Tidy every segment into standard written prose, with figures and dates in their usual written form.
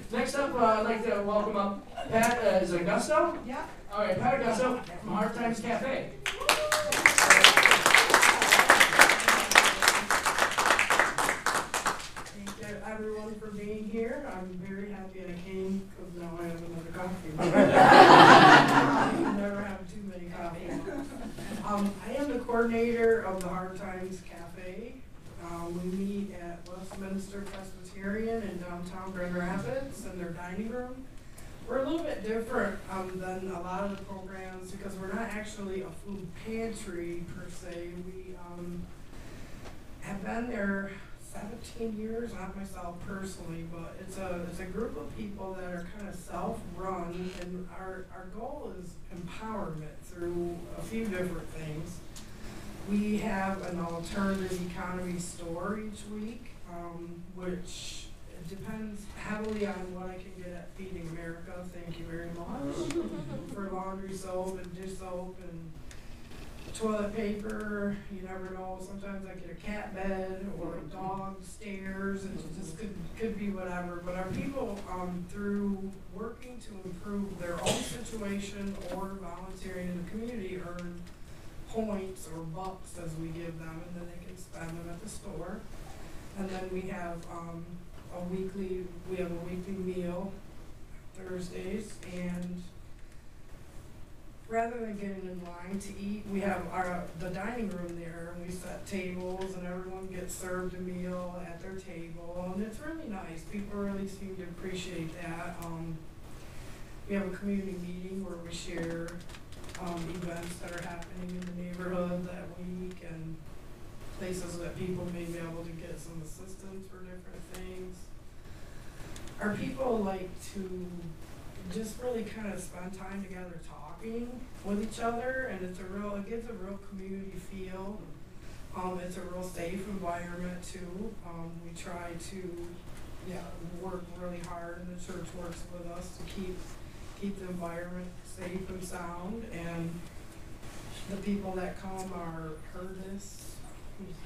Next up, I'd like to welcome up Pat, is it Agosto? Yeah. All right, Pat Agosto from Hard Times Cafe. Thank you everyone for being here. I'm very happy I came because now I have another coffee. You never have too many coffees. I am the coordinator of the Hard Times Cafe. We meet at Westminster Presbyterian in downtown Grand Rapids in their dining room. We're a little bit different than a lot of the programs because we're not actually a food pantry per se. We have been there 17 years, not myself personally, but it's a group of people that are kind of self-run, and our goal is empowerment through a few different things. We have an alternative economy store each week, which depends heavily on what I can get at Feeding America, thank you very much, for laundry soap and dish soap and toilet paper. You never know, sometimes I get a cat bed or a dog stairs, and it just could be whatever. But our people, through working to improve their own situation or volunteering in the community, earn points or bucks as we give them, and then they can spend them at the store. And then we have a weekly meal Thursdays, and rather than getting in line to eat, we have the dining room there, and we set tables, and everyone gets served a meal at their table, and it's really nice. People really seem to appreciate that. We have a community meeting where we share events that are happening in the neighborhood that week, and places that people may be able to get some assistance for different things. Our people like to just really kind of spend time together talking with each other, and it gives a real community feel. It's a real safe environment too. We try to work really hard, and the church works with us to keep the environment safe and sound, and the people that come are hurtless,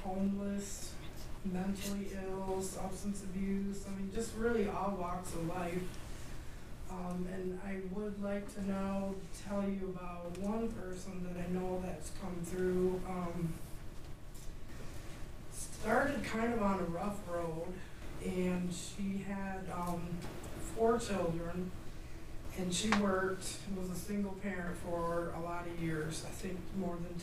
homeless, mentally ill, substance abuse, just really all walks of life. And I would like to now tell you about one person that I know that's come through. Started kind of on a rough road, and she had 4 children, and she was a single parent for a lot of years, I think more than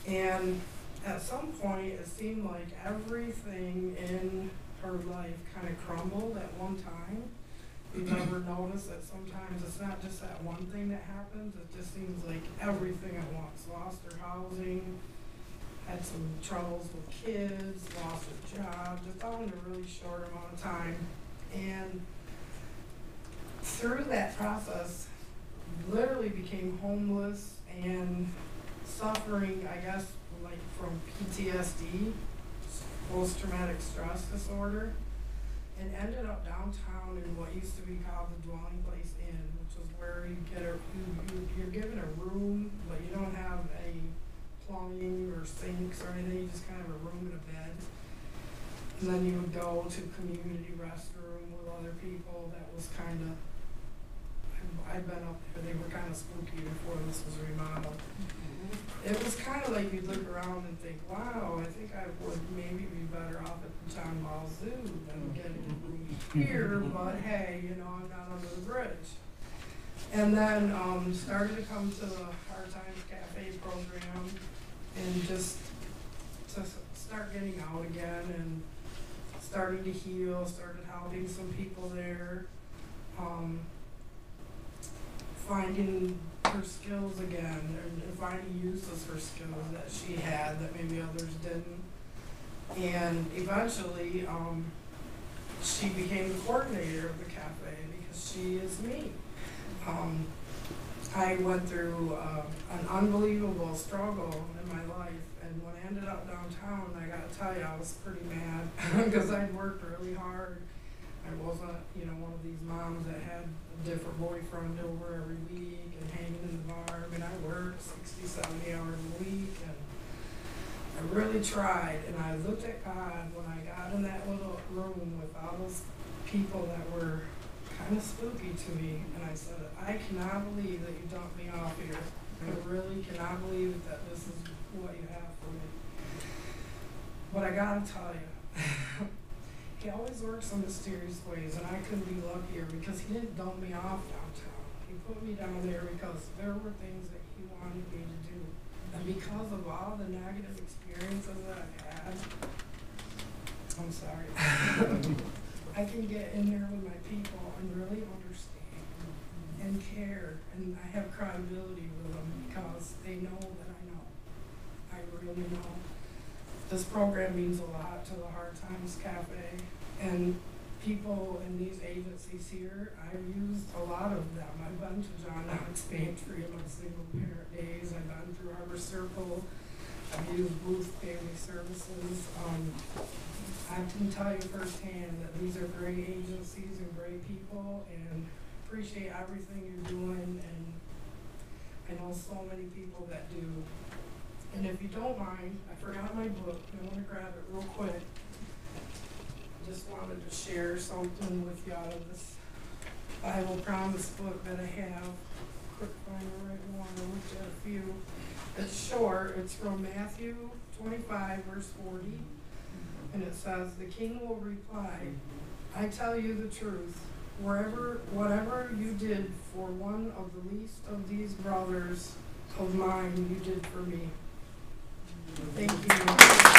10. And at some point, it seemed like everything in her life kind of crumbled at one time. You've ever noticed that sometimes it's not just that one thing that happens, it just seems like everything at once. Lost her housing, had some troubles with kids, lost her job, just all in a really short amount of time. And through that process, literally became homeless and suffering, I guess, like from PTSD, post-traumatic stress disorder, and ended up downtown in what used to be called the Dwelling Place Inn, which is where you're given a room, but you don't have any plumbing or sinks or anything, you just kind of have a room and a bed. And then you would go to community restroom with other people. That was kind of, I'd been up there, they were kind of spooky before this was remodeled. It was kind of like you'd look around and think, wow, I think I would maybe be better off at the John Ball Zoo than getting a room here, but hey, I'm not under the bridge. And then started to come to the Hard Times Cafe program, and just to start getting out again and starting to heal, started helping some people there, finding her skills again, and finding uses for skills that she had that maybe others didn't. And eventually, she became the coordinator of the cafe because she is me. I went through an unbelievable struggle in my life, and when I ended up downtown, I gotta tell you, I was pretty mad because I'd worked really hard. I wasn't, one of these moms that had a different boyfriend over every week and hanging in the bar. I worked 60, 70 hours a week, and I really tried. And I looked at God when I got in that little room with all those people that were kind of spooky to me, and I said, I cannot believe that you dumped me off here. I really cannot believe that this is what you have for me. But I gotta tell you, he always works in mysterious ways, and I couldn't be luckier because he didn't dump me off downtown. He put me down there because there were things that he wanted me to do. And because of all the negative experiences that I've had, I'm sorry, I can get in there with my people and really understand and care, and I have credibility with them because they know that I know. I really know. This program means a lot to the Hard Times Cafe, and people in these agencies here, I've used a lot of them. I've been to John Knox Pantry in my single parent days. I've been through Harbor Circle. I've used Booth Family Services. I can tell you firsthand that these are great agencies and great people, and appreciate everything you're doing, and I know so many people that do. And if you don't mind, I forgot my book. I want to grab it real quick. Just wanted to share something with you out of this Bible Promise book that I have. Quick find the right one. I looked at a few. It's short. It's from Matthew 25, verse 40. And it says, the king will reply, I tell you the truth. Whatever you did for one of the least of these brothers of mine, you did for me. Thank you.